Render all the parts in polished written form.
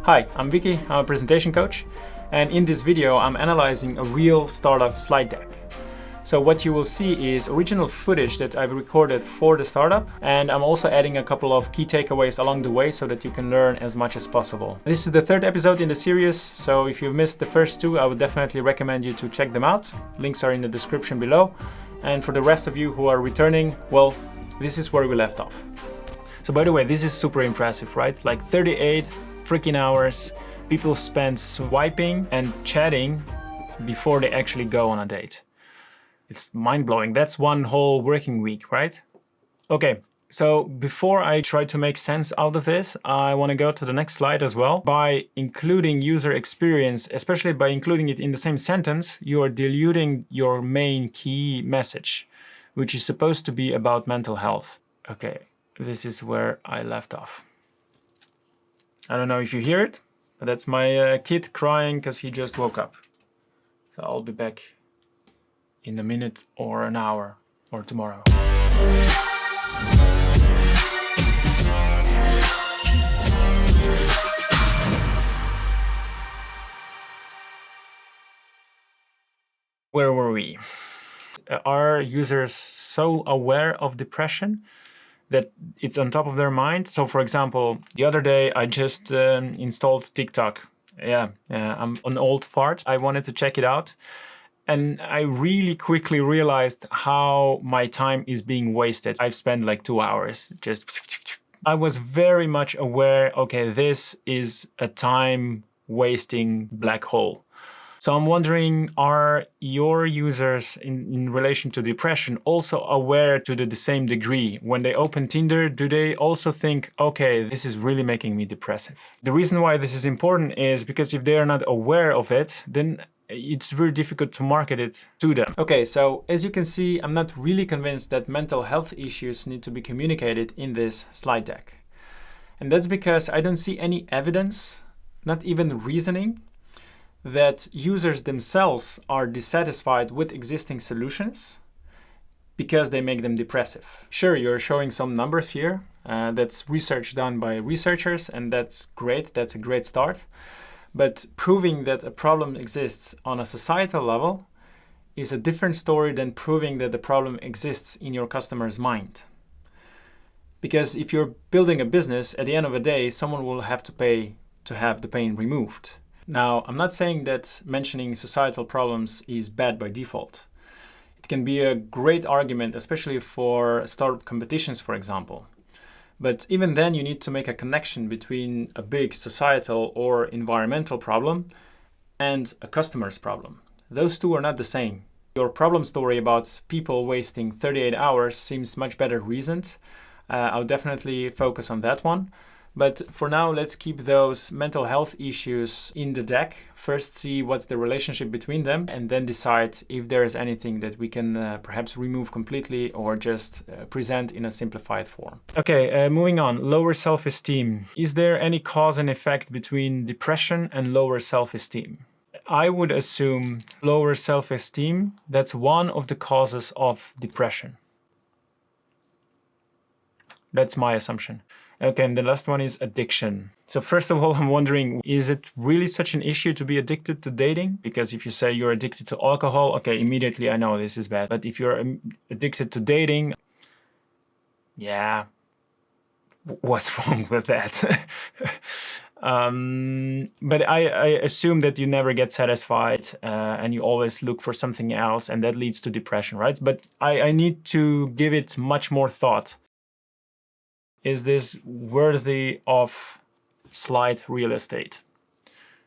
Hi, I'm Vicky, I'm a presentation coach, and in this video I'm analyzing a real startup slide deck. So what you will see is original footage that I've recorded for the startup, and I'm also adding a couple of key takeaways along the way so that you can learn as much as possible. This is the third episode in the series, so if you've missed the first two, I would definitely recommend you to check them out. Links are in the description below. And for the rest of you who are returning, well, this is where we left off. So by the way, this is super impressive, right? Like 38 freaking hours people spend swiping and chatting before they actually go on a date. It's mind-blowing. That's one whole working week, right? Okay, so before I try to make sense out of this, I want to go to the next slide as well. By including user experience, especially by including it in the same sentence, you are diluting your main key message, which is supposed to be about mental health. Okay, this is where I left off. I don't know if you hear it, but that's my kid crying because he just woke up. So I'll be back in a minute or an hour or tomorrow. Where were we? Are users so aware of depression that it's on top of their mind? So for example, the other day I just installed TikTok. I'm an old fart. I wanted to check it out. And I really quickly realized how my time is being wasted. I've spent like 2 hours just... I was very much aware, okay, this is a time wasting black hole. So I'm wondering, are your users in relation to depression also aware to the same degree? When they open Tinder, do they also think, okay, this is really making me depressive? The reason why this is important is because if they are not aware of it, then it's very difficult to market it to them. Okay, so as you can see, I'm not really convinced that mental health issues need to be communicated in this slide deck. And that's because I don't see any evidence, not even reasoning, that users themselves are dissatisfied with existing solutions because they make them depressive. Sure, you're showing some numbers here. That's research done by researchers, and that's great. That's a great start. But proving that a problem exists on a societal level is a different story than proving that the problem exists in your customer's mind. Because if you're building a business, at the end of the day, someone will have to pay to have the pain removed. Now, I'm not saying that mentioning societal problems is bad by default. It can be a great argument, especially for startup competitions, for example. But even then, you need to make a connection between a big societal or environmental problem and a customer's problem. Those two are not the same. Your problem story about people wasting 38 hours seems much better reasoned. I'll definitely focus on that one. But for now, let's keep those mental health issues in the deck. First, see what's the relationship between them, and then decide if there is anything that we can perhaps remove completely or just present in a simplified form. Okay, moving on. Lower self-esteem. Is there any cause and effect between depression and lower self-esteem? I would assume lower self-esteem, that's one of the causes of depression. That's my assumption. Okay, and the last one is addiction. So first of all, I'm wondering, is it really such an issue to be addicted to dating? Because if you say you're addicted to alcohol, okay, immediately I know this is bad. But if you're addicted to dating, yeah, what's wrong with that? But I assume that you never get satisfied and you always look for something else, and that leads to depression, right? But I need to give it much more thought. Is this worthy of slide real estate?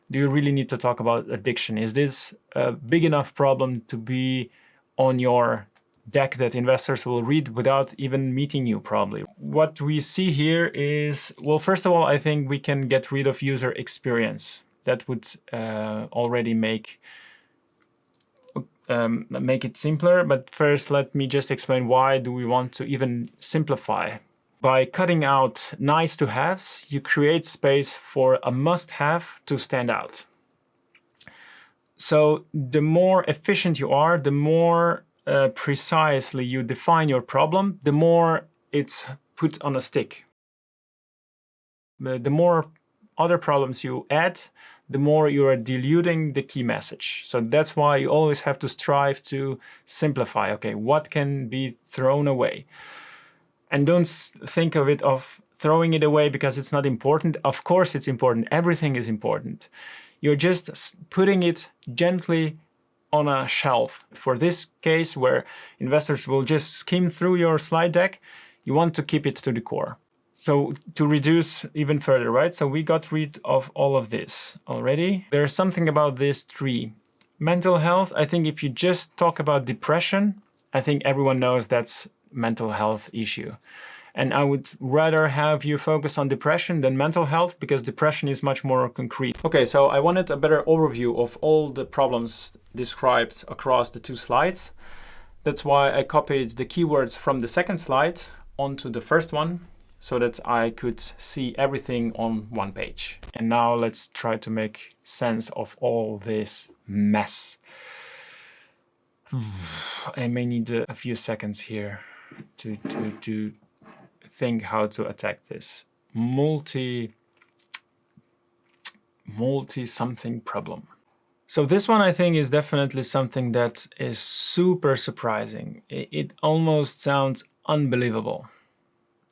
Do you really need to talk about addiction? Is this a big enough problem to be on your deck that investors will read without even meeting you, probably? What we see here is, well, first of all, I think we can get rid of user experience. That would already make it simpler. But first, let me just explain why do we want to even simplify. By cutting out nice to haves, you create space for a must-have to stand out. So the more efficient you are, the more precisely you define your problem, the more it's put on a stick. The more other problems you add, the more you are diluting the key message. So that's why you always have to strive to simplify. Okay, what can be thrown away? And don't think of it of throwing it away because it's not important. Of course it's important. Everything is important. You're just putting it gently on a shelf. For this case where investors will just skim through your slide deck, you want to keep it to the core. So to reduce even further, right? So we got rid of all of this already. There's something about this tree. Mental health, I think if you just talk about depression, I think everyone knows that's mental health issue. And I would rather have you focus on depression than mental health because depression is much more concrete. Okay, so I wanted a better overview of all the problems described across the two slides. That's why I copied the keywords from the second slide onto the first one, so that I could see everything on one page. And now let's try to make sense of all this mess. I may need a few seconds here to think how to attack this multi something problem. So this one I think is definitely something that is super surprising. It almost sounds unbelievable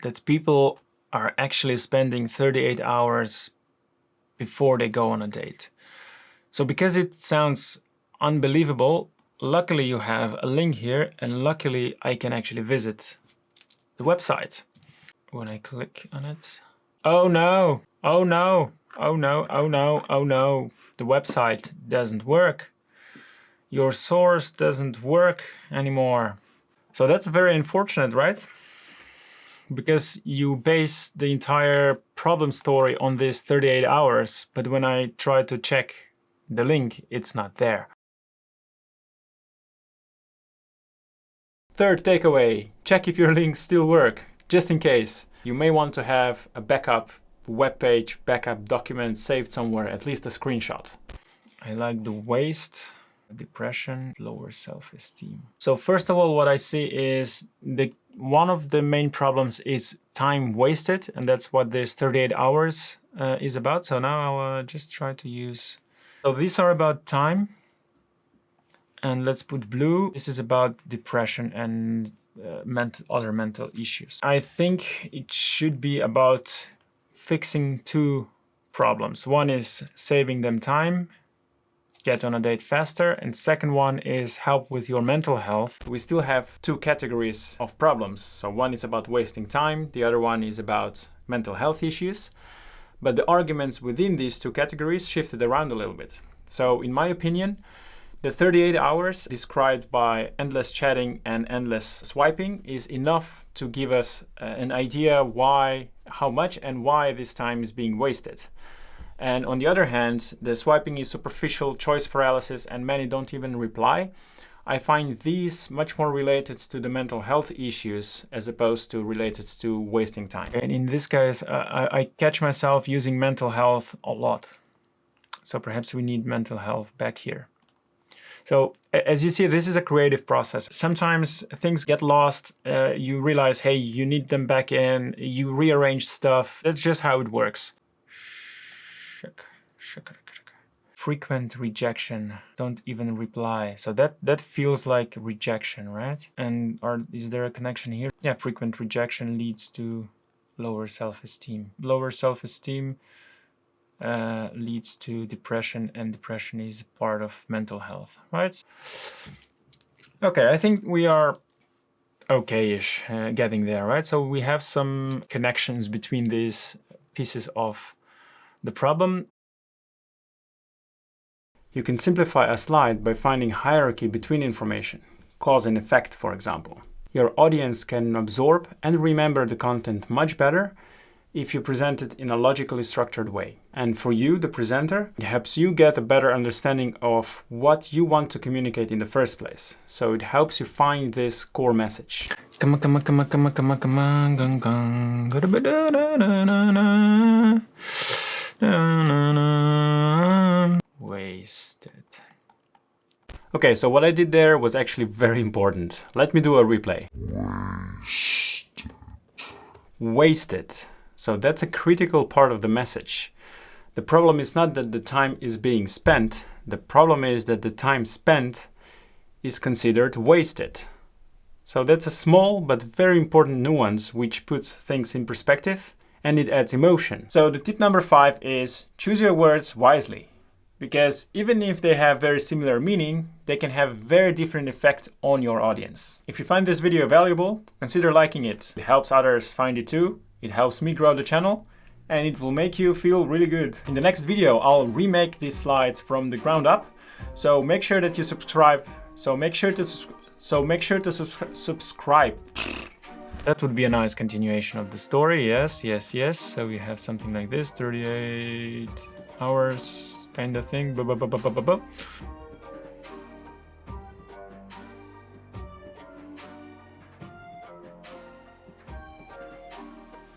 that people are actually spending 38 hours before they go on a date. So because it sounds unbelievable, luckily you have a link here, and luckily I can actually visit the website. When I click on it, oh no, oh no, oh no, oh no, oh no, the website doesn't work. Your source doesn't work anymore. So that's very unfortunate, right? Because you base the entire problem story on this 38 hours, but when I try to check the link, it's not there. Third takeaway, check if your links still work, just in case. You may want to have a backup web page, backup document saved somewhere, at least a screenshot. I like the waste, depression, lower self-esteem. So first of all, what I see is one of the main problems is time wasted, and that's what this 38 hours is about. So now I'll just try to use... So these are about time, and let's put blue. This is about depression and other mental issues. I think it should be about fixing two problems. One is saving them time, get on a date faster, and second one is help with your mental health. We still have two categories of problems. So one is about wasting time, the other one is about mental health issues. But the arguments within these two categories shifted around a little bit. So in my opinion, the 38 hours described by endless chatting and endless swiping is enough to give us an idea how much and why this time is being wasted. And on the other hand, the swiping is superficial, choice paralysis, and many don't even reply. I find these much more related to the mental health issues as opposed to related to wasting time. And in this case, I catch myself using mental health a lot. So perhaps we need mental health back here. So as you see, this is a creative process. Sometimes things get lost. You realize, hey, you need them back in. You rearrange stuff. That's just how it works. Frequent rejection, don't even reply. So that feels like rejection, right? And is there a connection here? Yeah, frequent rejection leads to lower self-esteem. Lower self-esteem leads to depression, and depression is part of mental health, right? Okay, I think we are okay-ish getting there, right? So we have some connections between these pieces of the problem. You can simplify a slide by finding hierarchy between information, cause and effect, for example. Your audience can absorb and remember the content much better if you present it in a logically structured way. And for you, the presenter, it helps you get a better understanding of what you want to communicate in the first place. So it helps you find this core message. Come on, come on, come on, come on, come on, come on, gang, gang. Wasted. Okay, so what I did there was actually very important. Let me do a replay. Wasted. So that's a critical part of the message. The problem is not that the time is being spent. The problem is that the time spent is considered wasted. So that's a small but very important nuance which puts things in perspective and it adds emotion. So the tip number 5 is choose your words wisely. Because even if they have very similar meaning, they can have very different effect on your audience. If you find this video valuable, consider liking it. It helps others find it too. It helps me grow the channel and it will make you feel really good. In the next video, I'll remake these slides from the ground up. So make sure that you subscribe. Make sure to subscribe. That would be a nice continuation of the story. Yes. So we have something like this, 38 hours kind of thing.